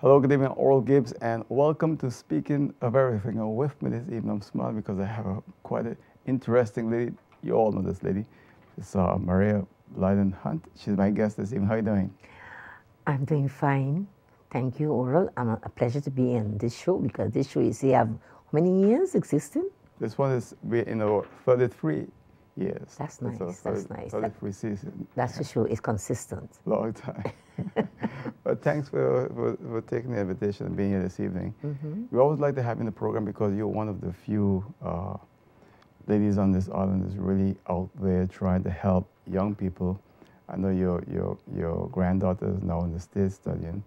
Hello, good evening, Oral Gibbs, and welcome to Speaking of Everything. And with me this evening, I'm smiling because I have quite an interesting lady. You all know this lady. It's Maria Blyden Hunt. She's my guest this evening. How are you doing? I'm doing fine. Thank you, Oral. A pleasure to be in this show because this show is here. How many years existing? This one is we're in our 33 years. That's nice. That's nice. 33 season. That's for sure. It's consistent. Long time. But thanks for taking the invitation and being here this evening. We always like to have you in the program because you're one of the few ladies on this island that's really out there trying to help young people. I know your granddaughter is now in the States studying.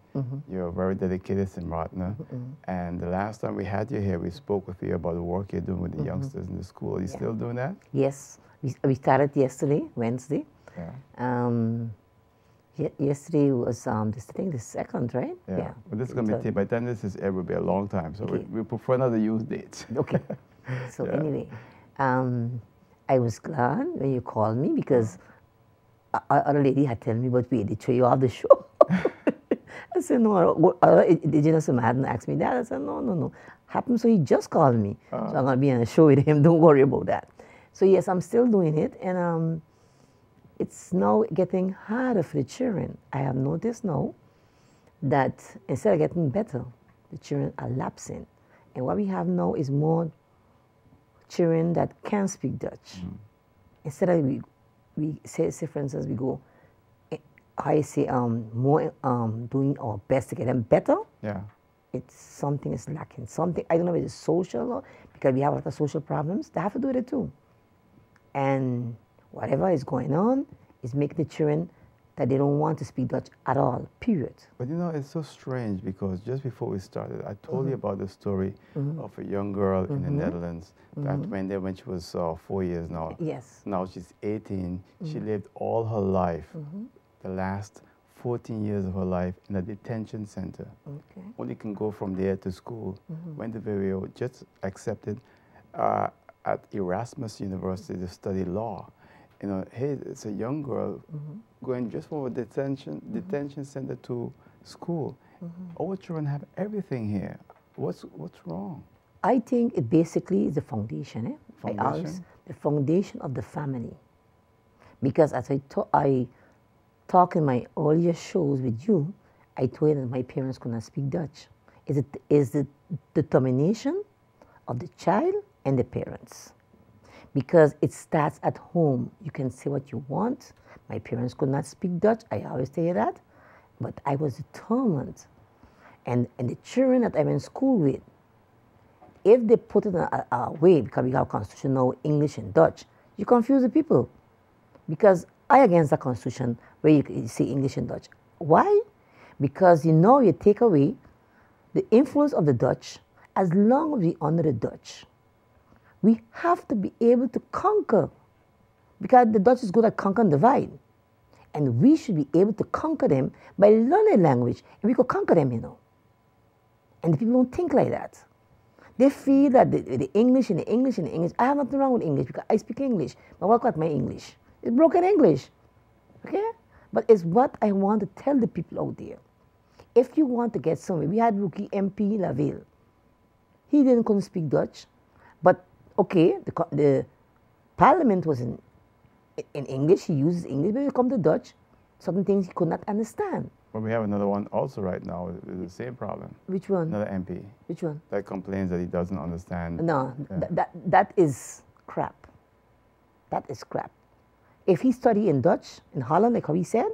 You're very dedicated in Martna. And the last time we had you here, we spoke with you about the work you're doing with the youngsters in the school. Are you still doing that? Yes. We started yesterday, Wednesday. Yeah. Yesterday was, I think, the 2nd, right? Yeah. But this is going to be, by the time this is aired, will be a long time. So Okay. we prefer not to use dates. Okay. So anyway, I was glad when you called me because other lady had told me, but we did show you off the show. I said, no. Did you know some hadn't asked me that? I said, no. Happened, so he just called me. So I'm going to be on a show with him. Don't worry about that. So yes, I'm still doing it. And it's now getting harder for the children. I have noticed now that instead of getting better, the children are lapsing. And what we have now is more children that can speak Dutch. Instead of we say, for instance, we go, I say, more doing our best to get them better. Yeah. It's something is lacking. Something, I don't know if it's social or because we have a lot of social problems. They have to do it too. And whatever is going on is making the children that they don't want to speak Dutch at all, period. But you know, it's so strange because just before we started, I told you about the story of a young girl in the Netherlands that when she was 4 years now. Yes. Now she's 18. She lived all her life, the last 14 years of her life in a detention center. Okay. Only can go from there to school. Went to Virio, just accepted at Erasmus University to study law. You know, hey, it's a young girl going just from a detention center to school. Our children have everything here. What's wrong? I think it basically is the foundation. Foundation? The foundation of the family. Because as I talk in my earlier shows with you, I told you that my parents could not speak Dutch. Is the determination of the child and the parents. Because it starts at home. You can say what you want. My parents could not speak Dutch. I always tell you that. But I was determined. And the children that I'm in school with, if they put it away, because we have constitution now, English and Dutch, you confuse the people. Because I against the constitution where you say English and Dutch. Why? Because you take away the influence of the Dutch as long as we honor the Dutch. We have to be able to conquer, because the Dutch is good at conquer and divide. And we should be able to conquer them by learning language, and we could conquer them, And the people don't think like that. They feel that the English and the English and the English, I have nothing wrong with English because I speak English, but what about my English? It's broken English, okay? But it's what I want to tell the people out there. If you want to get somewhere, we had rookie MP Laville. He couldn't speak Dutch, but okay, the parliament was in English, he uses English, but when it comes to Dutch, certain things he could not understand. But we have another one also right now with the same problem. Which one? Another MP. Which one? That complains that he doesn't understand. No, that is crap. That is crap. If he studied in Dutch, in Holland, like how he said,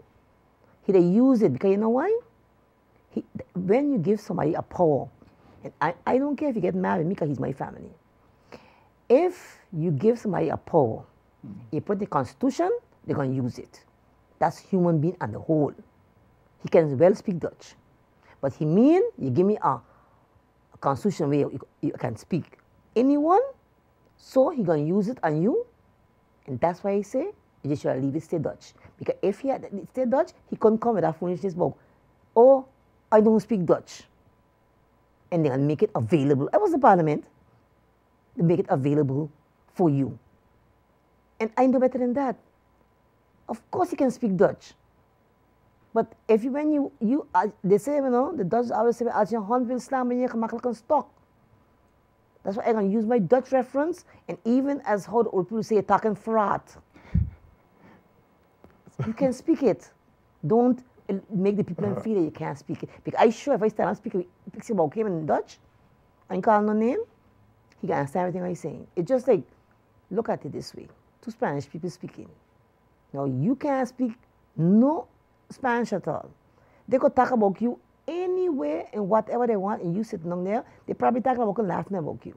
he'd use it because you know why? When you give somebody a power, and I don't care if you get mad with me because he's my family. If you give somebody a power, you put the constitution, they're going to use it. That's human being on the whole. He can well speak Dutch. But he mean, you give me a constitution where you can speak anyone, so he going to use it on you. And that's why I say, you just should leave it stay Dutch. Because if he had stay Dutch, he couldn't come with that foolishness about, oh, I don't speak Dutch. And they're going to make it available. I was the parliament. They make it available for you. And I know better than that. Of course he can speak Dutch. But if you, when they say, the Dutch always say, als je een hond wil slaan, ben je gemakkelijk een stok. That's why I'm going to use my Dutch reference, and even as how the old people say, talking fraat. You can speak it. Don't make the people feel that you can't speak it. Because I'm sure if I stand and speak about him in Dutch, and call no name, he can understand everything I'm saying. It's just like, look at it this way. Two Spanish people speaking. Now, you can't speak no Spanish at all. They could talk about you anywhere and whatever they want, and you sitting down there, they probably talking about you, laughing about you.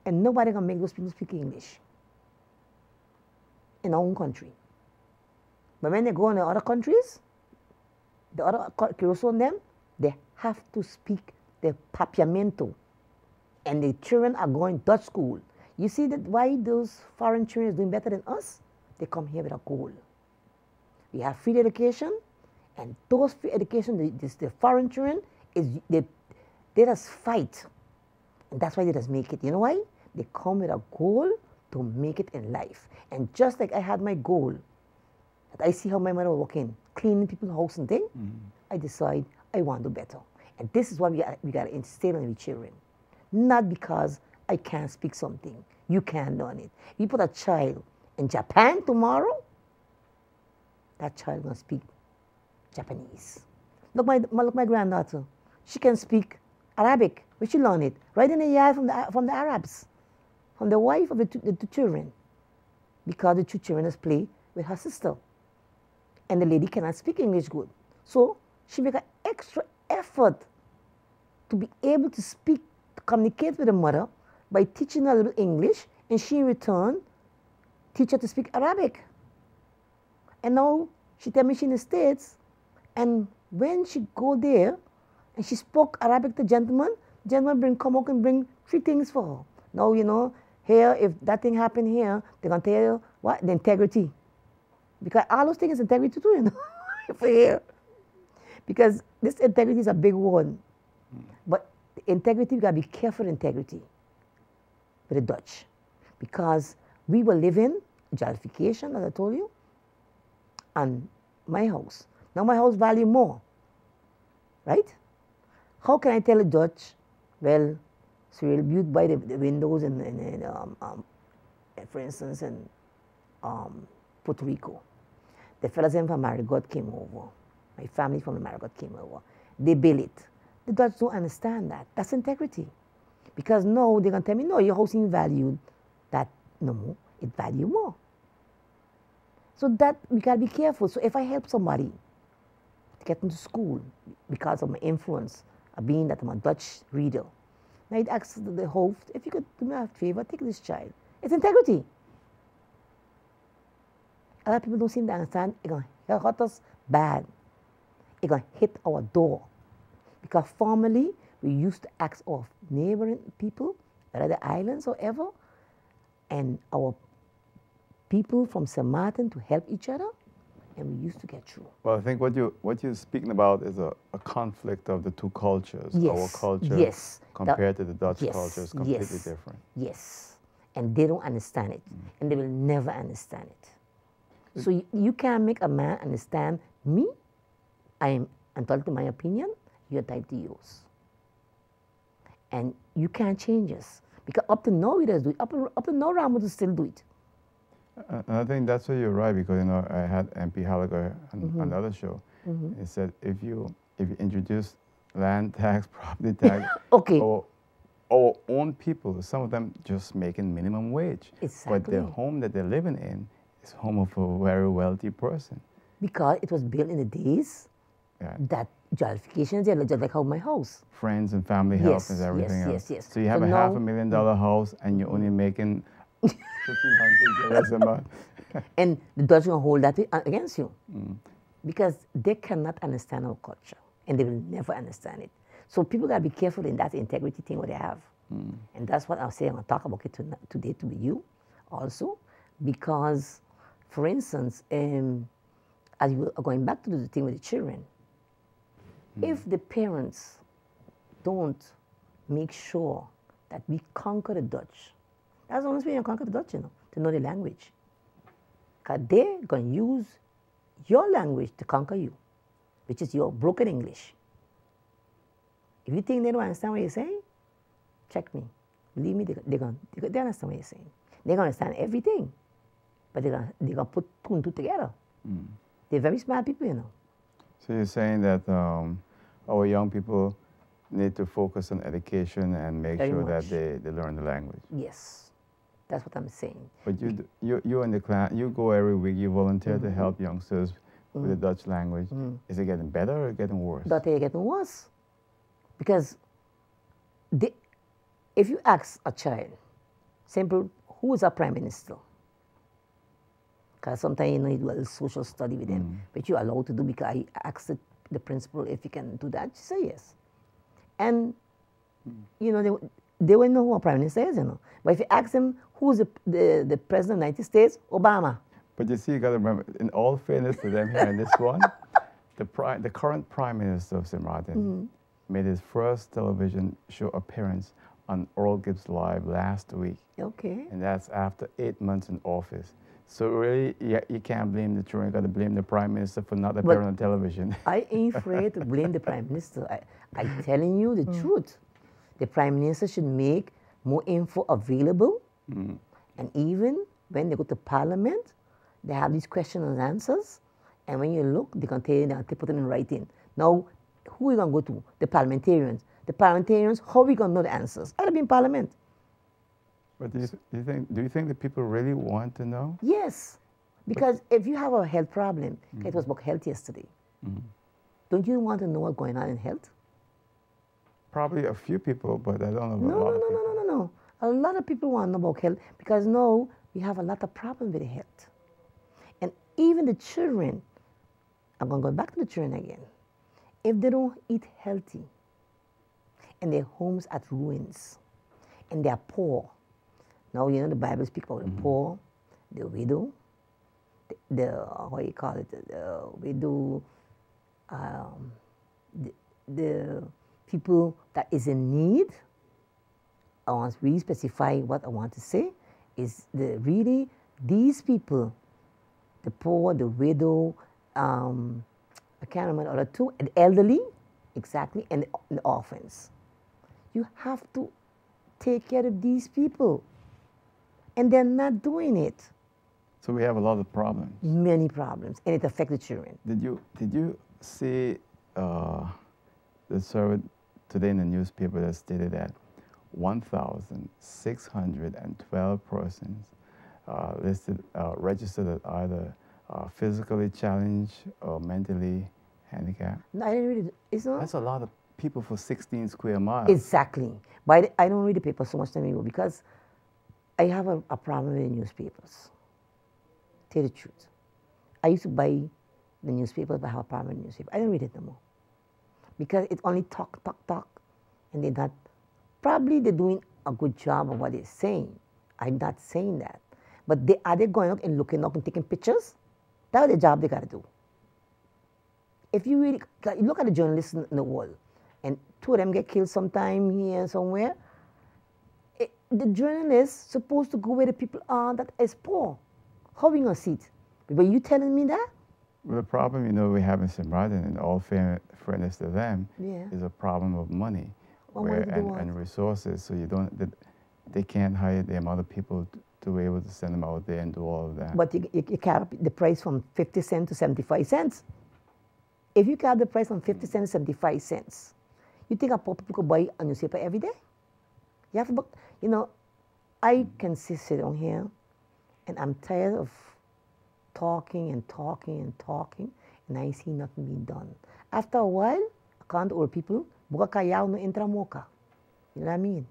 And nobody can make those people speak English in our own country. But when they go in the other countries, the other Curacao them, they have to speak the papiamento. And the children are going Dutch school. You see that why those foreign children are doing better than us? They come here with a goal. We have free education, and those free education, the foreign children, they just fight. And that's why they just make it. You know why? They come with a goal to make it in life. And just like I had my goal, that I see how my mother was working, cleaning people's house and thing, I decide I want to do better. And this is what we got to instill in the children. Not because I can't speak something. You can't learn it. You put a child in Japan tomorrow, that child will speak Japanese. Look my granddaughter. She can speak Arabic. Where she learn it? Right in the yard from the Arabs, from the wife of the two children. Because the two children has play with her sister. And the lady cannot speak English good. So she make an extra effort to be able to speak, to communicate with the mother by teaching her a little English, and she in return teach her to speak Arabic. And now she tell me she in the States, and when she go there and she spoke Arabic to gentleman come out and bring 3 things for her. Now, here, if that thing happen here, they're going to tell you, what? The integrity. Because all those things is integrity too, for here. Because this integrity is a big one. But integrity, we got to be careful with integrity with the Dutch. Because we will live in jollification, as I told you, and my house. Now my house value more, right? How can I tell a Dutch, well, so you'll build by the windows for instance, in Puerto Rico. The fellas from Marigot came over. My family from Marigot came over. They built it. The Dutch don't understand that. That's integrity. Because no, they're going to tell me, no, your house ain't valued that no more. It value more. So that, we got to be careful. So if I help somebody to get into school because of my influence of being that I'm a Dutch reader, and I'd ask the host, if you could do me a favor, take this child. It's integrity. A lot of people don't seem to understand. It's going to hurt us bad. It's going to hit our door. Because formerly, we used to ask our neighboring people, whether the islands or ever, and our people from St. Martin to help each other, and we used to get through. Well, I think what you're speaking about is a conflict of the two cultures. Yes. Our culture yes. compared to the Dutch yes. culture is completely yes. different. Yes. And they don't understand it. And they will never understand it. So you can't make a man understand me. I am entitled to my opinion. You're entitled to yours. And you can't change us. Because up to now, we just do it. Up to now, Ramos will still do it. And I think that's where you're right, because I had MP Halliger on another show. He said if you introduce land tax, property tax, okay. our own people, some of them just making minimum wage. Exactly. But the home that they're living in is home of a very wealthy person. Because it was built in the days that jollification is there, just like how my house. Friends and family help and everything else. Yes. So you have a $500,000 house and you're only making $1,500 a month. And the Dutch are going to hold that against you. Because they cannot understand our culture. And they will never understand it. So people got to be careful in that integrity thing what they have. And that's what I'll say. I'm going to talk about it today to you also. Because, for instance, as you are going back to the thing with the children, if the parents don't make sure that we conquer the Dutch, that's the only way you conquer the Dutch, to know the language. Because they're going to use your language to conquer you. which is your broken English. If you think they don't understand what you're saying, check me. Believe me, they understand what you're saying. They're going to understand everything, but they're going to put two and two together. They're very smart people, you know. So you're saying that our young people need to focus on education and make Very sure much. that they learn the language. Yes, that's what I'm saying. But you in the class, you go every week, you volunteer to help youngsters with the Dutch language. Is it getting better or getting worse? But they're getting worse. Because if you ask a child, simple, who is our prime minister? Because sometimes you know you do a little social study with them, but you're allowed to do because I asked the principal if you can do that. She said yes. And you know they wouldn't know who our prime minister is, you know. But if you ask them who's the president of the United States, Obama. But you see, you got to remember, in all fairness to them here in this one, the current prime minister of St. Martin made his first television show appearance on Earl Gibbs Live last week. Okay. And that's after 8 months in office. So really, you can't blame the children. You got to blame the prime minister for not appearing on television. I ain't afraid to blame the prime minister. I'm telling you the truth. The prime minister should make more info available. And even when they go to parliament, they have these questions and answers. And when you look, they can tell you, they put them in writing. Now, who are we going to go to? The parliamentarians. The parliamentarians, how are we going to know the answers? I'll be in parliament. But do you think that people really want to know? Yes. Because if you have a health problem, it was about health yesterday. Don't you want to know what's going on in health? Probably a few people, but I don't know about a lot of people. No. A lot of people want to know about health because now we have a lot of problems with health. And even the children, I'm going to go back to the children again. If they don't eat healthy and their homes at ruins and they are poor, now you know the Bible speaks about the poor, the widow, the what you call it, the widow, the people that is in need. I want to really specify what I want to say is these people, the poor, the widow, I can't remember the other two, the elderly, exactly, and the orphans. You have to take care of these people. And they're not doing it. So we have a lot of problems. Many problems, and it affects the children. Did you see the survey today in the newspaper that stated that 1,612 persons registered as either physically challenged or mentally handicapped? No, I didn't read it. That's a lot of people for 16 square miles. Exactly. But I don't read the paper so much anymore because I have a problem with the newspapers. Tell the truth. I used to buy the newspapers, but I have a problem with the newspaper. I don't read it no more. Because it's only talk, and they're not, probably they're doing a good job of what they're saying. I'm not saying that. But are they going out and looking up and taking pictures? That's the job they got to do. If you really, look at the journalists in the world, and two of them get killed sometime here and somewhere, the journalists supposed to go where the people are that is poor. How are we going to see it? But you telling me that? Well, the problem, we have in St. Martin, in all fairness to them, is a problem of money and resources. So they can't hire the amount of people to be able to send them out there and do all of that. But you cap the price from 50 cents to 75 cents. If you cap the price from 50 cents to 75 cents, you think a poor people could buy a newspaper every day? You have to, I can sit down here and I'm tired of talking, and I see nothing being done. After a while, I can't old people, buka kayaw no intramoka. You know what I mean?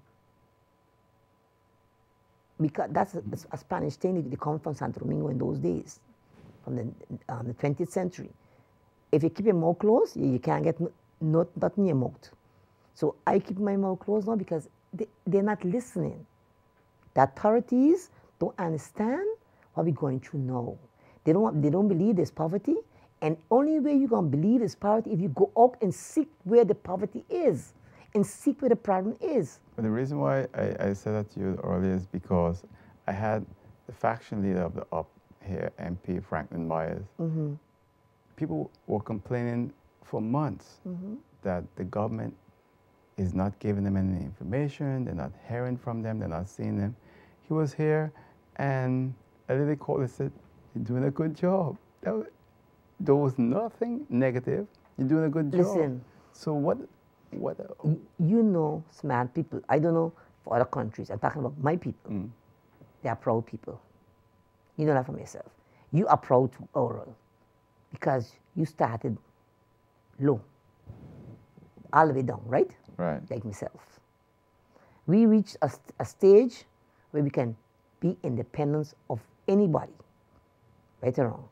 Because that's a Spanish thing, they come from Santo Domingo in those days, from the 20th century. If you keep your mouth closed, you can't get nothing in your mouth. So I keep my mouth closed now because they're not listening. The authorities don't understand what we're going through now. They don't believe there's poverty, and only way you're going to believe there's poverty if you go out and seek where the poverty is and seek where the problem is. But the reason why I said that to you earlier is because I had the faction leader of the UP here, MP Franklin Myers. People were complaining for months that the government is not giving them any information, they're not hearing from them, they're not seeing them. He was here, and a lady called and said, "You're doing a good job." There was nothing negative. You're doing a good job. Listen. So what? You know smart people. I don't know for other countries. I'm talking about my people. They are proud people. You know that from yourself. You are proud to oral because you started low, all the way down, right? Right. Like myself. We reached a stage where we can be independent of anybody, right or wrong.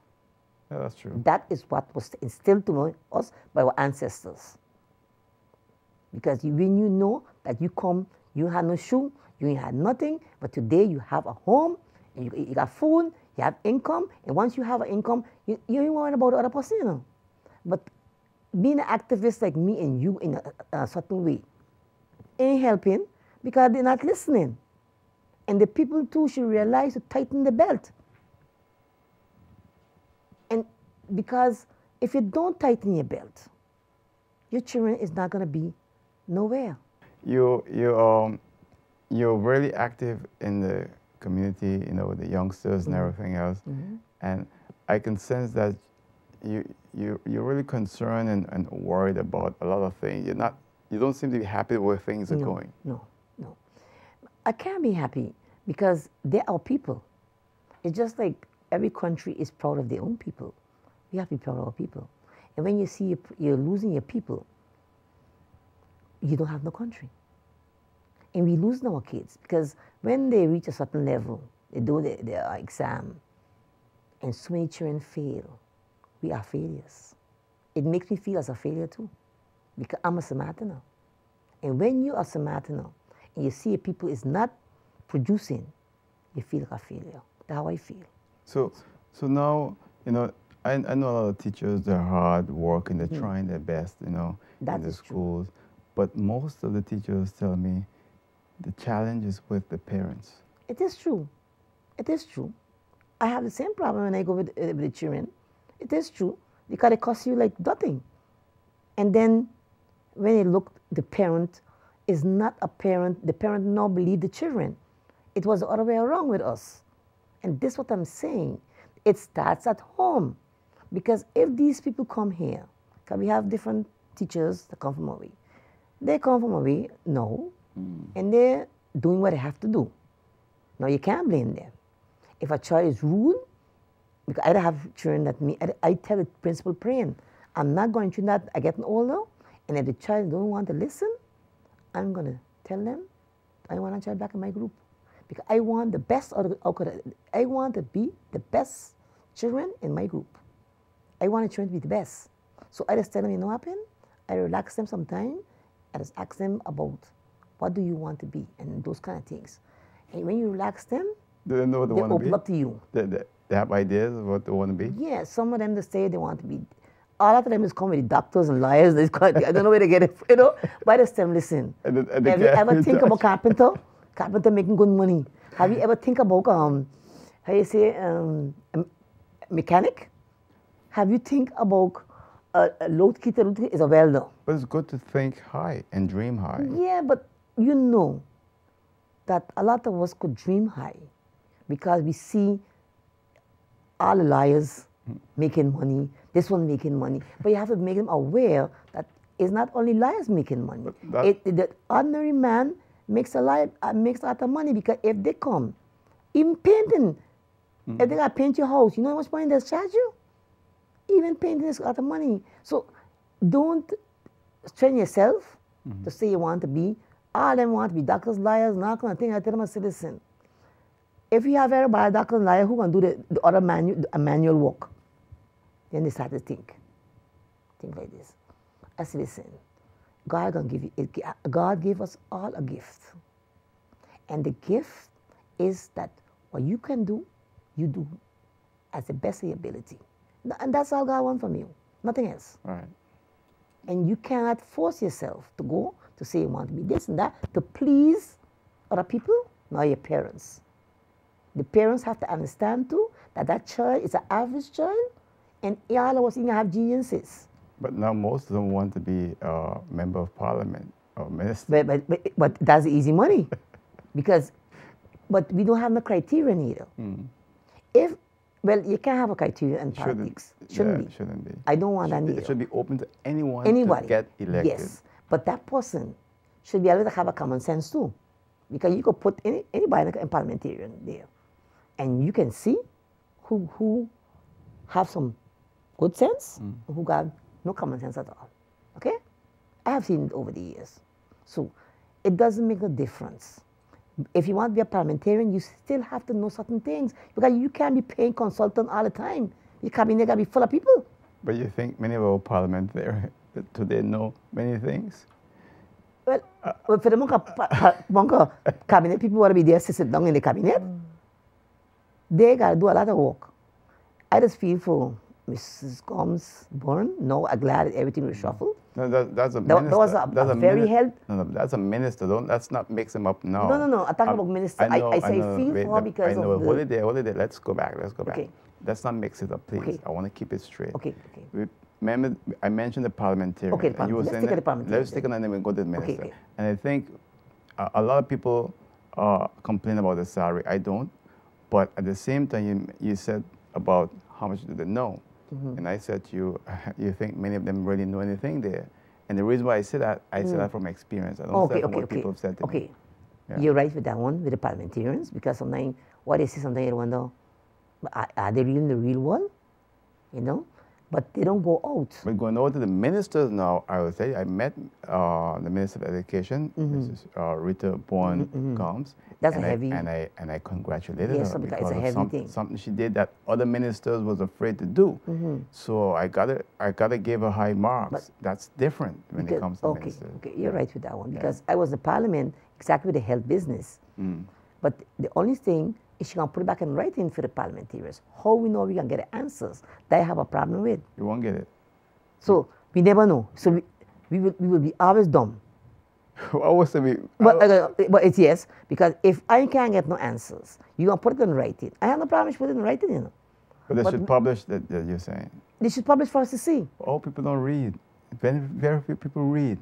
Yeah, that's true. That is what was instilled to us by our ancestors. Because when you know that you come, you had no shoe, you had nothing, but today you have a home, and you got food, you have income, and once you have an income, you ain't worrying about the other person, you know. But being an activist like me and you in a certain way ain't helping because they're not listening. And the people too should realize to tighten the belt. And because if you don't tighten your belt, your children is not going to be nowhere. You're really active in the community, you know, with the youngsters and everything else. And I can sense that you're really concerned and worried about a lot of things. You don't seem to be happy where things are going. No. I can't be happy because they're our people. It's just like every country is proud of their own people. We have to be proud of our people. And when you see you're losing your people, you don't have no country. And we lose our kids because when they reach a certain level, they do their exam, and so many children fail. We are failures. It makes me feel as a failure too, because I'm a Samaritan. And when you are Samaritan and you see your people is not producing, you feel like a failure. That's how I feel. So now, you know, I know a lot of teachers, they're hard working, they're trying their best, you know, in the schools. True. But most of the teachers tell me the challenge is with the parents. It is true. It is true. I have the same problem when I go with the children. It is true. Because it costs you like nothing. And then when you look, the parent is not a parent. The parent now believe the children. It was the other way around with us. And this is what I'm saying. It starts at home. Because if these people come here, because we have different teachers that come from away. They come from away now, and they're doing what they have to do. Now you can't blame them. If a child is rude, because I have children that I tell the principal plain, I'm not going through that. I'm getting older, and if the child don't want to listen, I'm going to tell them I want a child back in my group. Because I want the best, I want to be the best children in my group. I want the children to be the best. So I just tell them, you know what happened? I relax them sometime. I just ask them about what do you want to be and those kind of things. And when you relax them, do they know what they want to be? Open up to you. They have ideas of what they want to be? Yeah, some of them they say they want to be. All of them is come with doctors and lawyers. I don't know where they get it, you know. But I just tell them, listen, have you ever think about carpenter? Carpenter making good money. Have you ever think about, how you say, mechanic? Have you think about a load kit is a welder? But it's good to think high and dream high. Yeah, but you know that a lot of us could dream high because we see all the liars making money, this one making money. But you have to make them aware that it's not only liars making money. The ordinary man makes a lot of money because if they come, even painting, if they got to paint your house, you know how much money they charge you? Even painting is a lot of money. So don't strain yourself to say you want to be. All of them want to be doctors, liars, and all kind of things. I tell them, I say, listen, if you have everybody doctor and liar, who can do the other manual work? Then they start to think like this. I say, listen, God gave us all a gift. And the gift is that what you can do, you do as the best of your ability. And that's all God wants from you, nothing else. Right. And you cannot force yourself to go to say you want to be this and that, to please other people, nor your parents. The parents have to understand too that that child is an average child, and all of us have geniuses. But now most of them want to be a member of parliament or minister. But that's easy money. Because, but we don't have no criteria either. If, well, you can't have a criteria in politics. Shouldn't be. I don't want that either. It should be open to anyone to get elected. Yes, but that person should be able to have a common sense too. Because you could put anybody in parliamentarian there. And you can see who have some good sense, and who got no common sense at all. Okay? I have seen it over the years. So it doesn't make a difference. If you want to be a parliamentarian, you still have to know certain things, because you can't be paying consultant all the time. Your cabinet got to be full of people. But you think many of our parliamentarians today know many things? Well, for the cabinet people want to be there to sit down in the cabinet, they got to do a lot of work. I just feel for Mrs. Gomes Bourne. No, I'm glad everything was shuffled. No, that's a minister. That was a very help. No, that's a minister. Let's not mix him up now. No. I'm talking about minister. I say feel for her because I know. of the... Hold it there. Let's go back. Okay. Let's not mix it up, please. Okay. I want to keep it straight. Okay. Remember, I mentioned the parliamentarian. Okay, and you were let's saying take the parliamentarian. Let's take it and then we'll go to the minister. Okay. And I think a lot of people complain about the salary. I don't. But at the same time, you said about how much do they know. And I said to you, you think many of them really know anything there. And the reason why I say that, I say that from experience. I don't say that from what people have said to me. Yeah. You're right with that one, with the parliamentarians, because sometimes what they say, sometimes you wonder, are they really in the real world? You know? But they don't go out. But going over to the ministers now, I would say I met the Minister of Education, Mrs. Rita Bourne-Gomes. That's a heavy. And I congratulated her because it's a heavy of thing. Something she did that other ministers was afraid to do. So I gotta give her high marks. But that's different when it comes to ministers. Okay, you're right with that one, because I was in Parliament exactly with the health business. But the only thing is she can put it back in writing for the parliamentarians. How we know we can get the answers that I have a problem with? You won't get it. So we never know. So we will be always dumb. But it's yes, because if I can't get no answers, you can put it in writing. I have no problem with putting it in writing, you know. But they should publish that you're saying. They should publish for us to see. All people don't read. Very few people read.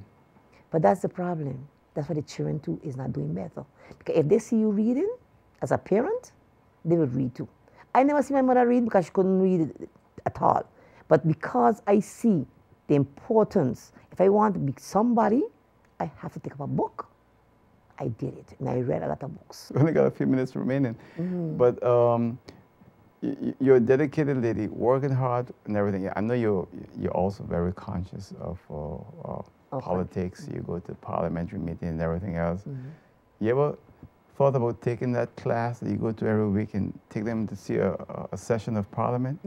But that's the problem. That's why the children too is not doing better. Because if they see you reading, as a parent, they would read too. I never see my mother read because she couldn't read it at all. But because I see the importance, if I want to be somebody, I have to take up a book. I did it, and I read a lot of books. We only got a few minutes remaining. But you're a dedicated lady, working hard and everything. I know you're also very conscious of politics. You go to parliamentary meetings and everything else. You ever thought about taking that class that you go to every week and take them to see a session of Parliament?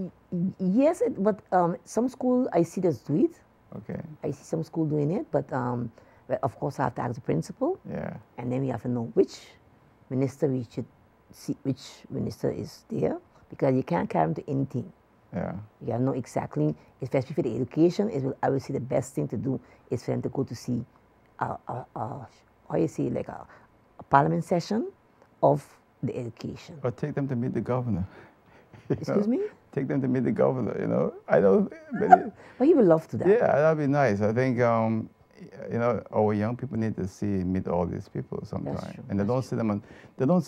Yes, but some school I see this do it. Okay. I see some school doing it, but of course I have to ask the principal. Yeah. And then we have to know which minister we should see, which minister is there, because you can't carry them to anything. Yeah. You gotta know exactly, especially for the education. I would say the best thing to do is for them to go to see, how you say, like a parliament session of the education. Or take them to meet the governor. Excuse me? Take them to meet the governor, you know. I don't... But he would love to do that. Yeah, that'd be nice. I think, you know, our young people need to meet all these people sometime. That's true. And they don't see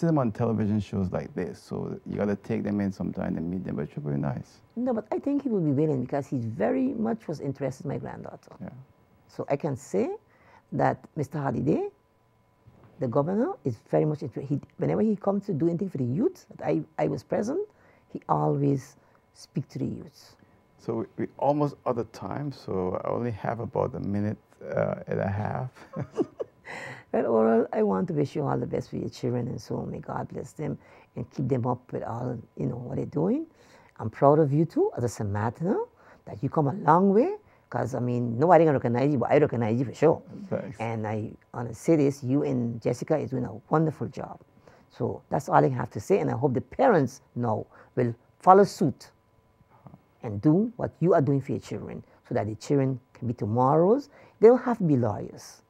them on television shows like this. So you gotta take them in sometime and meet them, but it should be nice. No, but I think he will be willing, because he very much was interested in my granddaughter. Yeah. So I can say that Mr. Holiday, the governor, is very much interested. Whenever he comes to do anything for the youth, that I was present, he always speaks to the youth. So we almost out of time, so I only have about a minute and a half. Well, Oral, I want to wish you all the best for your children, and so may God bless them and keep them up with all, you know, what they're doing. I'm proud of you too, as a Samaritan, that you come a long way. Because, I mean, nobody can recognize you, but I recognize you for sure. Thanks. And I want to say this, you and Jessica is doing a wonderful job. So that's all I have to say, and I hope the parents now will follow suit and do what you are doing for your children, so that the children can be tomorrow's. They don't have to be lawyers.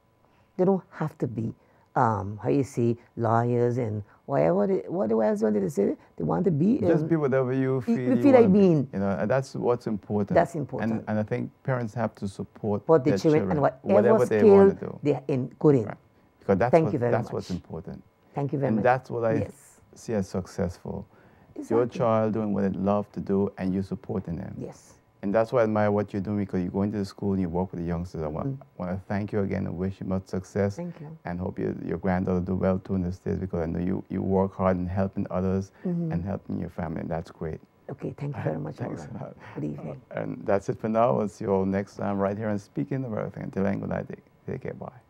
They don't have to be, how you say, lawyers and what else wanted to say? They want to be. Just be whatever you feel you you feel want like to be. being. You know, and that's what's important. That's important. And I think parents have to support But the their children, and whatever they skill want to do. they're in, good in. Right. Because Thank you very that's much. what's important. Thank you very much. And that's what I Yes. see as successful. Exactly. Your child doing what they love to do and you supporting them. Yes. And that's why I admire what you're doing, because you go into the school and you work with the youngsters. I want to thank you again and wish you much success. Thank you. And hope your granddaughter do well too in the States, because I know you work hard in helping others and helping your family. And that's great. Okay, thank you very much. Thanks a lot. Good evening. And that's it for now. I'll see you all next time right here on Speaking of Everything. Until then, good night. Take care. Bye.